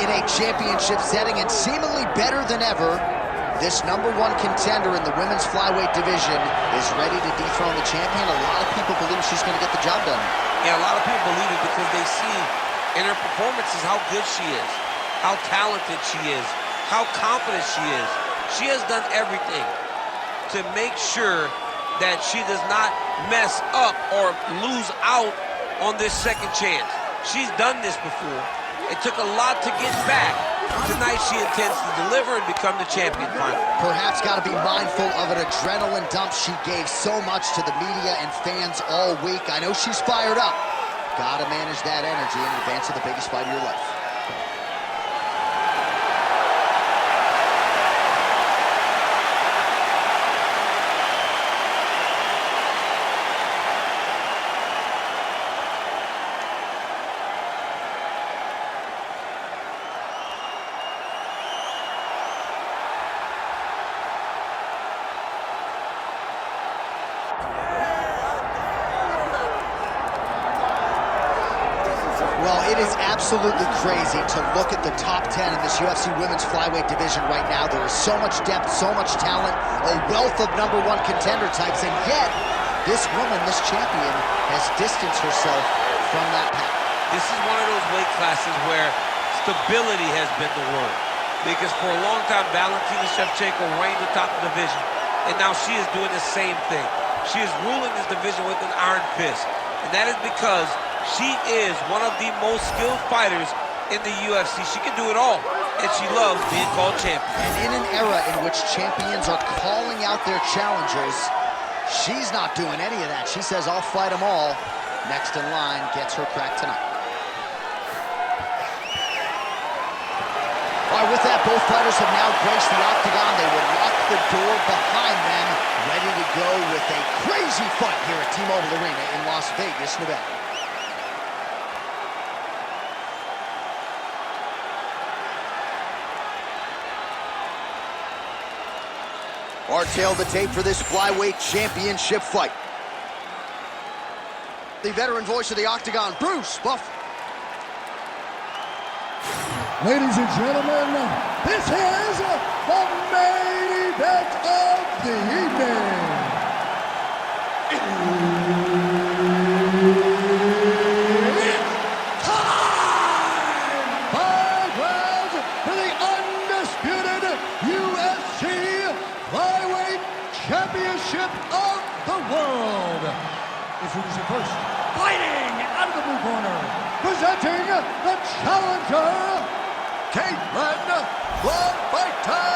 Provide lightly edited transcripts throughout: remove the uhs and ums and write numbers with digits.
in a championship setting, and seemingly better than ever, this #1 contender in the women's flyweight division is ready to dethrone the champion. A lot of people believe she's going to get the job done. Yeah, a lot of people believe it because they see in her performances how good she is, how talented she is, how confident she is. She has done everything to make sure that she does not mess up or lose out on this second chance. She's done this before. It took a lot to get back. Tonight she intends to deliver and become the champion finally. Perhaps got to be mindful of an adrenaline dump. She gave so much to the media and fans all week. I know she's fired up. Got to manage that energy in advance of the biggest fight of your life. Well, it is absolutely crazy to look at the top 10 in this UFC women's flyweight division right now. There is so much depth, so much talent, a wealth of #1 contender types, and yet this woman, this champion, has distanced herself from that path. This is one of those weight classes where stability has been the word. Because for a long time, Valentina Shevchenko reigned atop the division, and now she is doing the same thing. She is ruling this division with an iron fist, and that is because she is one of the most skilled fighters in the UFC. She can do it all, and she loves being called champion. And in an era in which champions are calling out their challengers, she's not doing any of that. She says, I'll fight them all. Next in line gets her crack tonight. All right, with that, both fighters have now graced the octagon. They will lock the door behind them, ready to go with a crazy fight here at T-Mobile Arena in Las Vegas, Nevada. Our tail of the tape for this flyweight championship fight. The veteran voice of the octagon, Bruce Buff. Ladies and gentlemen, this is the main event of the evening. It's time! 5 rounds for the undisputed UFC Flyweight Championship of the world. Introducing first, fighting out of the blue corner, presenting the challenger, Katlyn "The Fighter"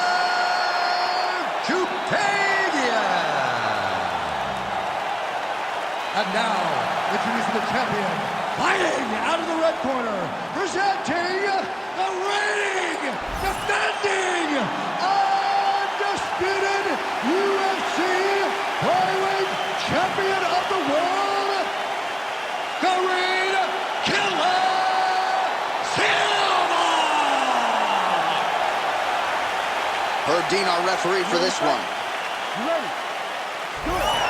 Chookagian. And now, introducing the champion, fighting out of the red corner, presenting the reigning, defending, undisputed UFC Flyweight Champion of the world, Karine Silva. Herb Dean, our referee for this one. Ready.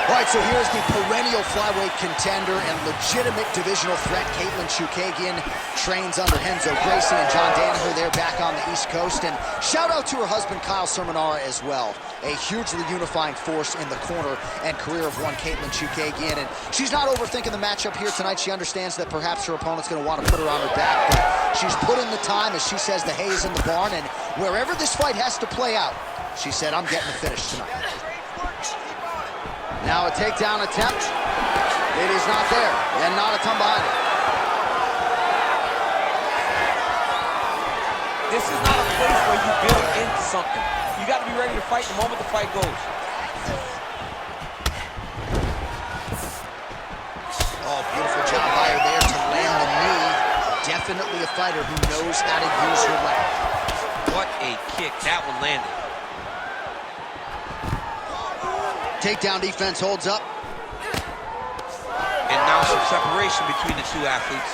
All right, so here's the perennial flyweight contender and legitimate divisional threat, Katlyn Chookagian. Trains under Renzo Gracie and John Danaher. They're back on the East Coast. And shout out to her husband, Katlyn Cerminara, as well. A hugely unifying force in the corner and career of one Katlyn Chookagian. And she's not overthinking the matchup here tonight. She understands that perhaps her opponent's going to want to put her on her back. But she's put in the time, as she says, the hay is in the barn. And wherever this fight has to play out, she said, I'm getting the finish tonight. Now a takedown attempt. It is not there, and not a ton behind it. This is not a place where you build into something. You got to be ready to fight the moment the fight goes. Oh, beautiful job by her there to land the knee. Definitely a fighter who knows how to use her leg. What a kick. That one landed. Takedown defense holds up. And now some separation between the two athletes.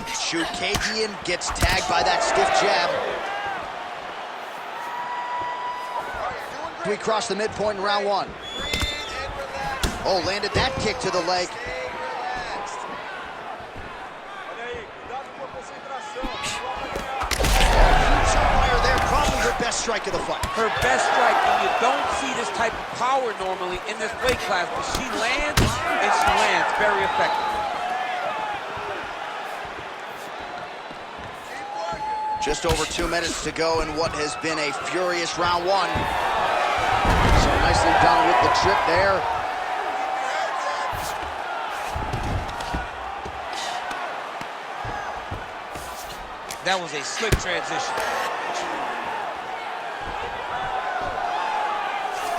Chookagian gets tagged by that stiff jab. We cross the midpoint in round one. Oh, landed that kick to the leg. best strike of the fight? Her best strike, and you don't see this type of power normally in this weight class, but she lands, and she lands very effectively. Just over 2 minutes to go in what has been a furious round one. So nicely done with the trip there. That was a slick transition.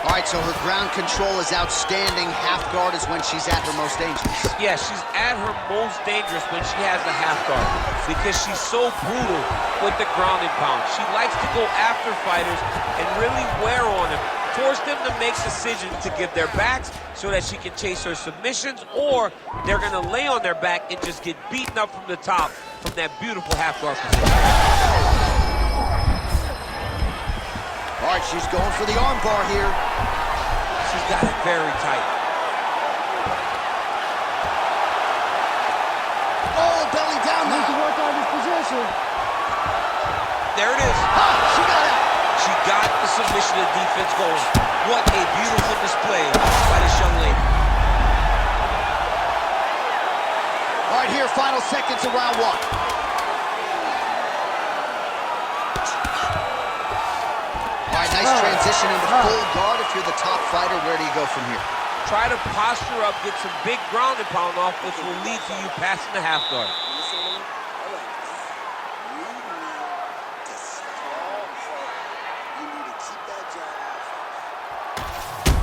All right, so her ground control is outstanding. Half guard is when she's at her most dangerous. Yeah, she's at her most dangerous when she has the half guard because she's so brutal with the ground and pound. She likes to go after fighters and really wear on them, force them to make decisions to give their backs so that she can chase her submissions, or they're going to lay on their back and just get beaten up from the top from that beautiful half guard position. All right, she's going for the arm bar here. She's got it very tight. Oh, belly down now. Needs to work on this position. There it is. Ah, she got out. She got the submission and defense going. What a beautiful display by this young lady. All right, here, final seconds of round one. All right, nice transition into full guard. If you're the top fighter, where do you go from here? Try to posture up, get some big ground and pound off, which will lead to you passing the half guard.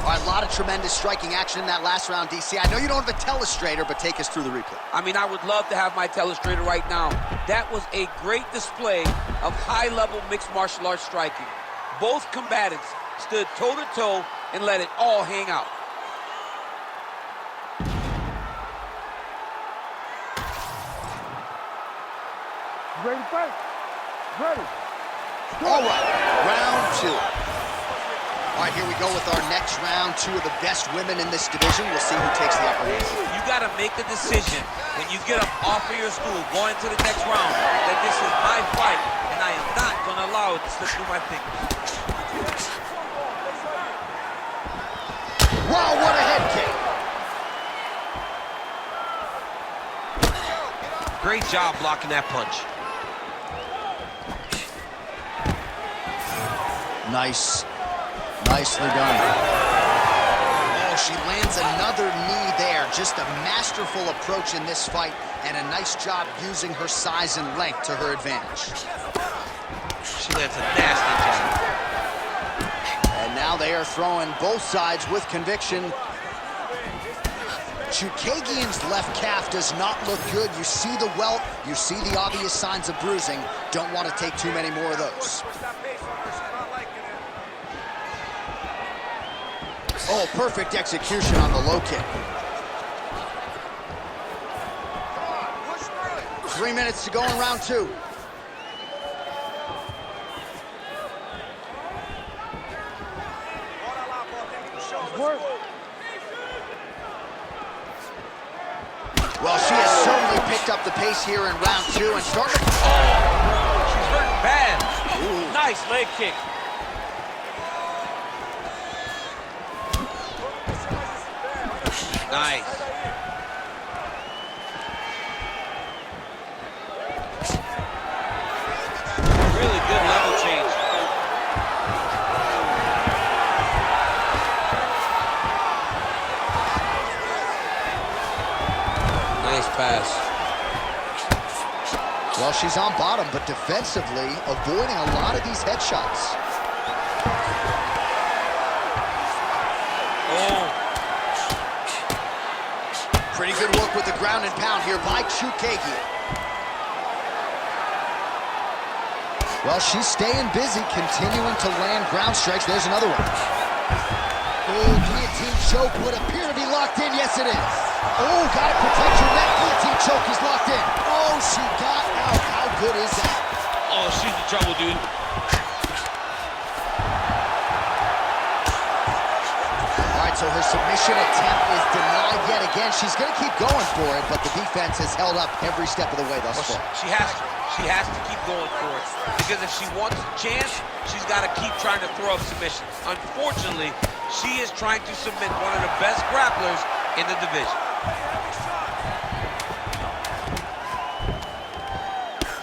All right, a lot of tremendous striking action in that last round, DC. I know you don't have a telestrator, but take us through the replay. I mean, I would love to have my telestrator right now. That was a great display of high-level mixed martial arts striking. Both combatants stood toe-to-toe and let it all hang out. Ready to fight? Ready. All right, round two. All right, here we go with our next round. Two of the best women in this division. We'll see who takes the upper hand. You got to make the decision when you get up off of your stool, going to the next round, that this is my fight, and I am not going to allow it to slip through my fingers. Wow, what a head kick. Great job blocking that punch. Nice. Nicely done. Oh, she lands another knee there. Just a masterful approach in this fight, and a nice job using her size and length to her advantage. She lands a nasty jab. And now they are throwing both sides with conviction. Chookagian's left calf does not look good. You see the welt, you see the obvious signs of bruising. Don't want to take too many more of those. Oh, perfect execution on the low kick. 3 minutes to go in round two. Work. Well, she has certainly picked up the pace here in round two and started. Oh, she's hurting bad. Ooh. Nice leg kick. Nice. Really good level change. Nice pass. Well, she's on bottom, but defensively avoiding a lot of these headshots. Oh. Pretty good work with the ground and pound here by Chookagian. Well, she's staying busy, continuing to land ground strikes. There's another one. Oh, guillotine choke would appear to be locked in. Yes, it is. Oh, gotta protect your neck. Guillotine choke is locked in. Oh, she got out. How good is that? Oh, she's in trouble, dude. All right, so her submission attempt is denied yet again. And she's going to keep going for it, but the defense has held up every step of the way thus far. She has to. She has to keep going for it. Because if she wants a chance, she's got to keep trying to throw up submissions. Unfortunately, she is trying to submit one of the best grapplers in the division.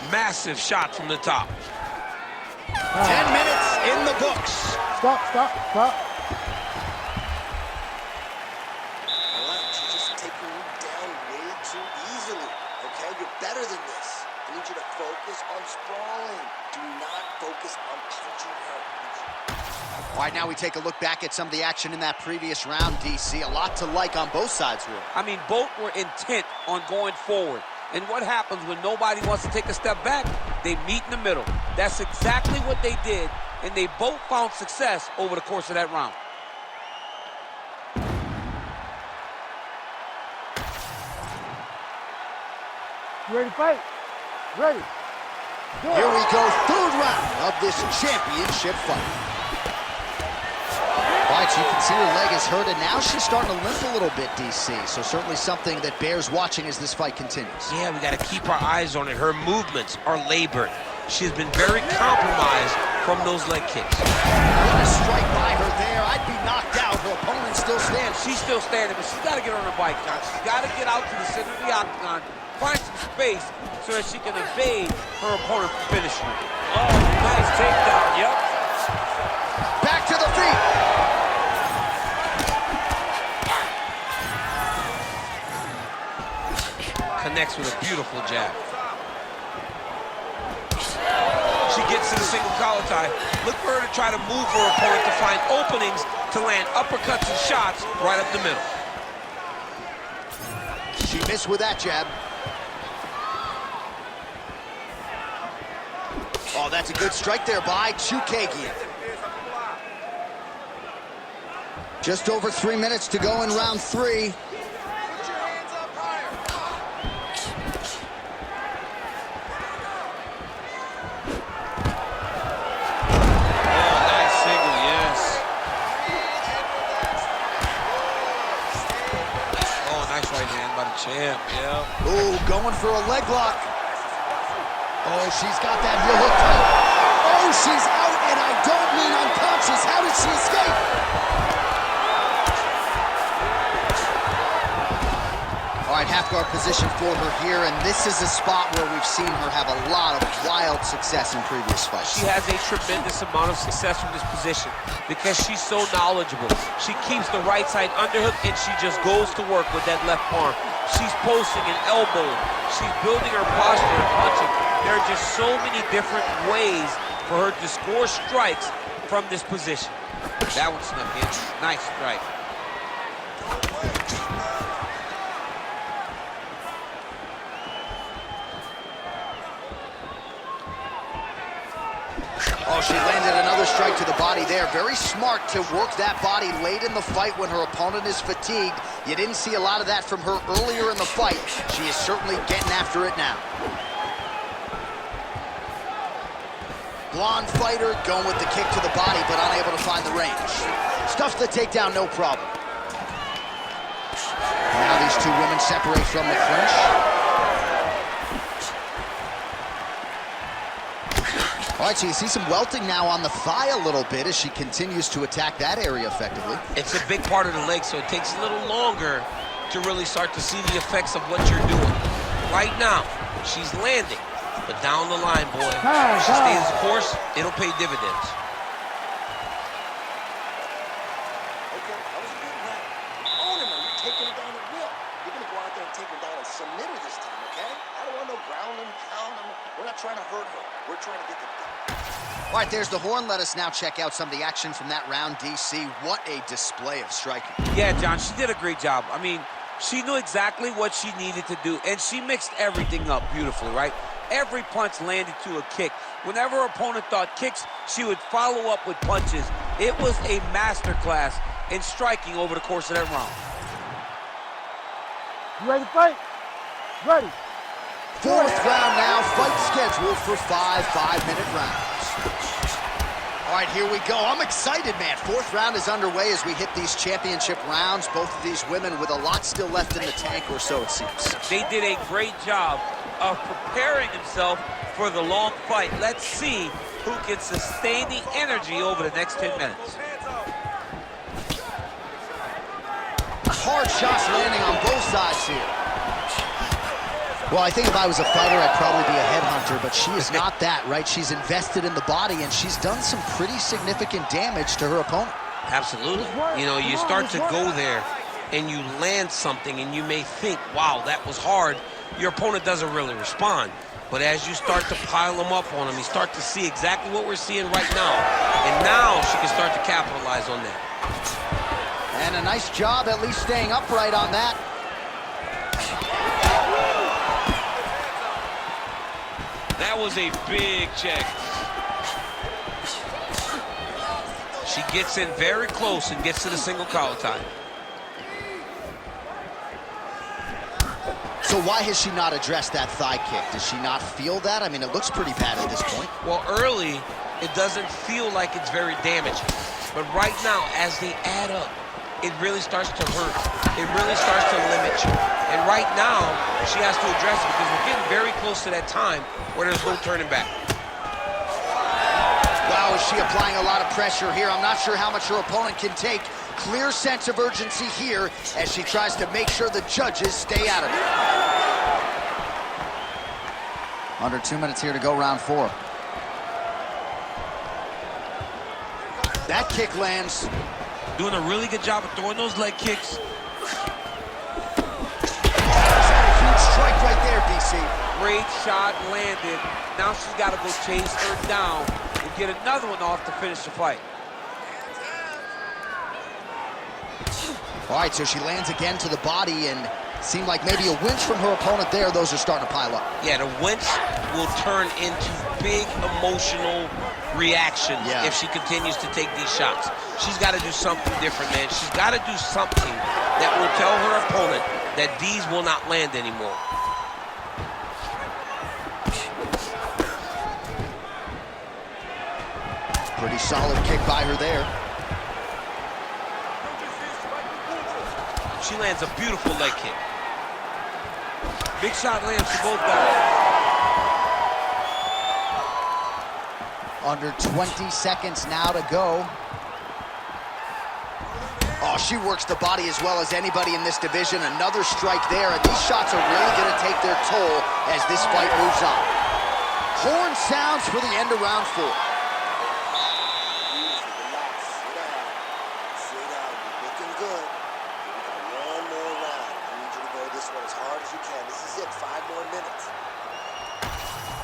Massive shot from the top. 10 minutes in the books. Stop. You're just taking you down way too easily, okay? You're better than this. I need you to focus on sprawling. Do not focus on punching her. All right, now we take a look back at some of the action in that previous round, DC. A lot to like on both sides, really. I mean, both were intent on going forward. And what happens when nobody wants to take a step back? They meet in the middle. That's exactly what they did, and they both found success over the course of that round. You ready to fight? Ready. Here we go, third round of this championship fight. All right, so you can see her leg is hurt, and now she's starting to limp a little bit, DC. So certainly something that bears watching as this fight continues. Yeah, we got to keep our eyes on it. Her movements are labored. She's been very compromised from those leg kicks. What a strike by her there. I'd be knocked out. Her opponent still stands. She's still standing, but she's got to get on her bike, John. She's got to get out to the center of the octagon, find some space so that she can evade her opponent from finishing her. Oh, nice takedown, yep. Back to the feet. Connects with a beautiful jab. She gets to the single collar tie. Look for her to try to move her opponent to find openings to land uppercuts and shots right up the middle. She missed with that jab. Oh, that's a good strike there by Chookagian. Just over 3 minutes to go in round 3. Champ, yeah. Ooh, going for a leg lock. Oh, she's got that heel hook tight. Oh, she's out, and I don't mean unconscious. How did she escape? All right, half guard position for her here, and this is a spot where we've seen her have a lot of wild success in previous fights. She has a tremendous amount of success from this position because she's so knowledgeable. She keeps the right side underhook, and she just goes to work with that left arm. She's posting and elbowing. She's building her posture and punching. There are just so many different ways for her to score strikes from this position. That one snuck in. Nice strike. Oh, she landed another strike to the body there. Very smart to work that body late in the fight when her opponent is fatigued. You didn't see a lot of that from her earlier in the fight. She is certainly getting after it now. Blonde fighter going with the kick to the body, but unable to find the range. Stuffs the takedown, no problem. Now these two women separate from the clinch. All right, so you see some welting now on the thigh a little bit as she continues to attack that area effectively. It's a big part of the leg, so it takes a little longer to really start to see the effects of what you're doing. Right now, she's landing, but down the line, boy, if she stays the course, it'll pay dividends. Okay, that was a good round. Own him, you're taking it down at will. You're gonna go out there and take her down and submit her this time, okay? I don't want no ground and pound. We're not trying to hurt her. We're trying to get the done. All right, there's the horn. Let us now check out some of the action from that round, DC. What a display of striking. Yeah, John, she did a great job. I mean, she knew exactly what she needed to do, and she mixed everything up beautifully, right? Every punch landed to a kick. Whenever her opponent thought kicks, she would follow up with punches. It was a masterclass in striking over the course of that round. You ready to fight? Ready. Fourth round now, fight scheduled for 5 5-minute rounds. All All right, here we go. I'm excited, man. Fourth round is underway as we hit these championship rounds. Both of these women with a lot still left in the tank, or so it seems. They did a great job of preparing themselves for the long fight. Let's see who can sustain the energy over the next 10 minutes. Hard shots landing on both sides here. Well, I think if I was a fighter, I'd probably be a headhunter, but she is not that, right? She's invested in the body, and she's done some pretty significant damage to her opponent. Absolutely. You know, you start to go there, and you land something, and you may think, wow, that was hard. Your opponent doesn't really respond. But as you start to pile them up on him, you start to see exactly what we're seeing right now. And now she can start to capitalize on that. And a nice job at least staying upright on that. That was a big check. She gets in very close and gets to the single collar tie. So why has she not addressed that thigh kick? Does she not feel that? I mean, it looks pretty bad at this point. Well, early, it doesn't feel like it's very damaging. But right now, as they add up, it really starts to hurt. It really starts to limit you. And right now, she has to address it because we're getting very close to that time where there's no turning back. Wow, is she applying a lot of pressure here? I'm not sure how much her opponent can take. Clear sense of urgency here as she tries to make sure the judges stay out of it. Under 2 minutes here to go, round 4. That kick lands. Doing a really good job of throwing those leg kicks. That's a huge strike right there, DC. Great shot landed. Now she's got to go chase her down and get another one off to finish the fight. All right, so she lands again to the body and seemed like maybe a winch from her opponent there. Those are starting to pile up. Yeah, the winch will turn into big emotional reaction if she continues to take these shots. She's got to do something different, man. She's got to do something that will tell her opponent that these will not land anymore. Pretty solid kick by her there. She lands a beautiful leg kick. Big shot lands for both guys. Under 20 seconds now to go. Oh, she works the body as well as anybody in this division. Another strike there, and these shots are really going to take their toll as this fight moves on. Horn sounds for the end of round 4.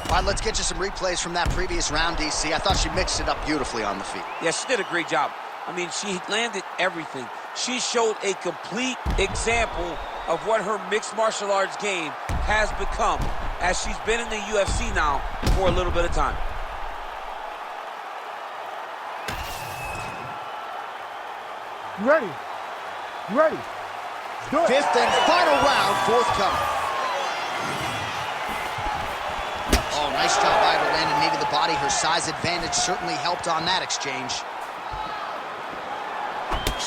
All right, let's get you some replays from that previous round, DC. I thought she mixed it up beautifully on the feet. Yeah, she did a great job. I mean, she landed everything. She showed a complete example of what her mixed martial arts game has become as she's been in the UFC now for a little bit of time. You ready? You ready? Do it. Fifth and final round, forthcoming. Oh, nice job by her landing knee to the body. Her size advantage certainly helped on that exchange.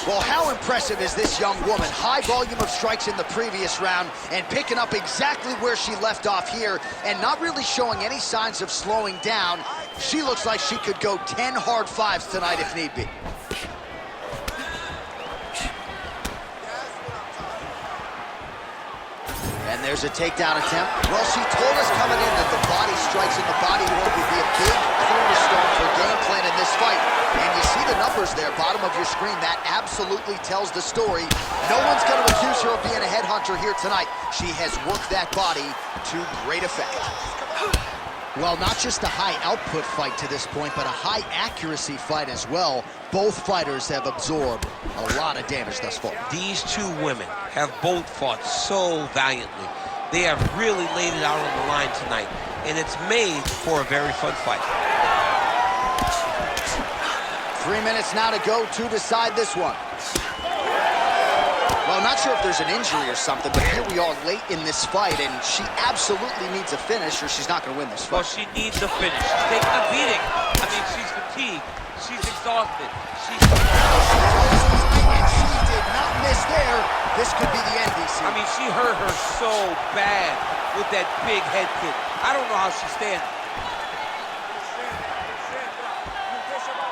Well, how impressive is this young woman? High volume of strikes in the previous round and picking up exactly where she left off here and not really showing any signs of slowing down. She looks like she could go 10 hard fives tonight if need be. And there's a takedown attempt. Well, she told us coming in that the body strikes and the body work would be a big cornerstone for game plan in this fight. And you see the numbers there, bottom of your screen. That absolutely tells the story. No one's going to accuse her of being a headhunter here tonight. She has worked that body to great effect. Well, not just a high output fight to this point, but a high accuracy fight as well. Both fighters have absorbed a lot of damage thus far. These two women have both fought so valiantly. They have really laid it out on the line tonight, and it's made for a very fun fight. 3 minutes now to go to decide this one. Well, I'm not sure if there's an injury or something, but here we are late in this fight, and she absolutely needs a finish or she's not going to win this Well, fight. she needs a finish. She's taking a beating. I mean, she's fatigued. She's exhausted. And she did not miss there. This could be the end, DC. I mean, she hurt her so bad with that big head kick. I don't know how she's standing.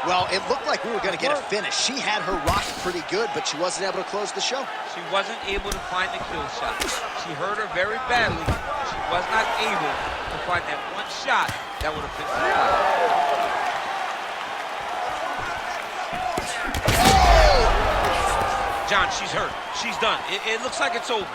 Well, it looked like we were going to get a finish. She had her rocked pretty good, but she wasn't able to close the show. She wasn't able to find the kill shot. She hurt her very badly. She was not able to find that one shot that would have finished the fight. John, she's hurt. She's done. It looks like it's over.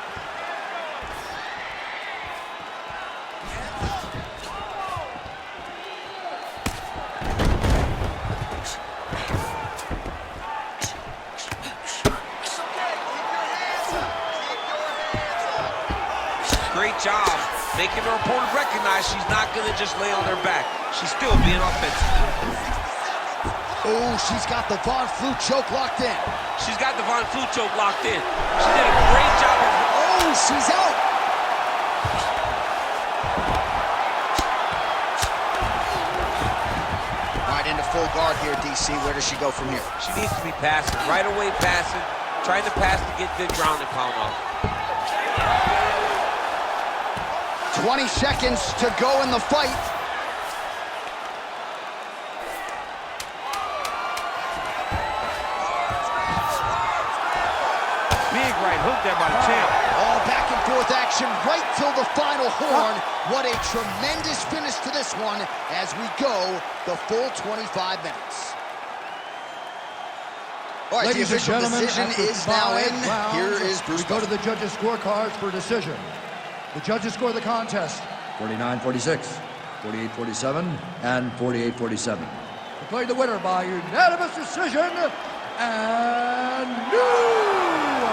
Great job making her opponent recognize she's not going to just lay on her back. She's still being offensive. Oh, she's got the Von Flue choke locked in. She's got the Von Flue choke locked in. She did a great job of... Oh, she's out. Right into full guard here, DC. Where does she go from here? She needs to be passing. Right away passing. Trying to pass to get the ground and pound off. 20 seconds to go in the fight. Big right hook there by the champ. All back and forth action right till the final horn. What a tremendous finish to this one as we go the full 25 minutes. All right, Ladies the and official gentlemen, decision after is now 5 in. rounds, Here is Bruce. We go to the judges' scorecards for decision. The judges score the contest 49-46, 48-47, and 48-47. declared the winner by unanimous decision and new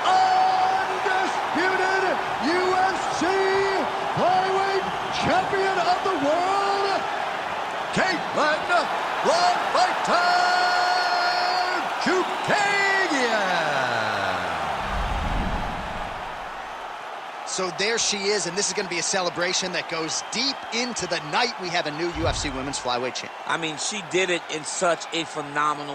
undisputed UFC flyweight champion of the world, Katlyn Cerminara. So there she is, and this is going to be a celebration that goes deep into the night. We have a new UFC Women's Flyweight champion. I mean, she did it in such a phenomenal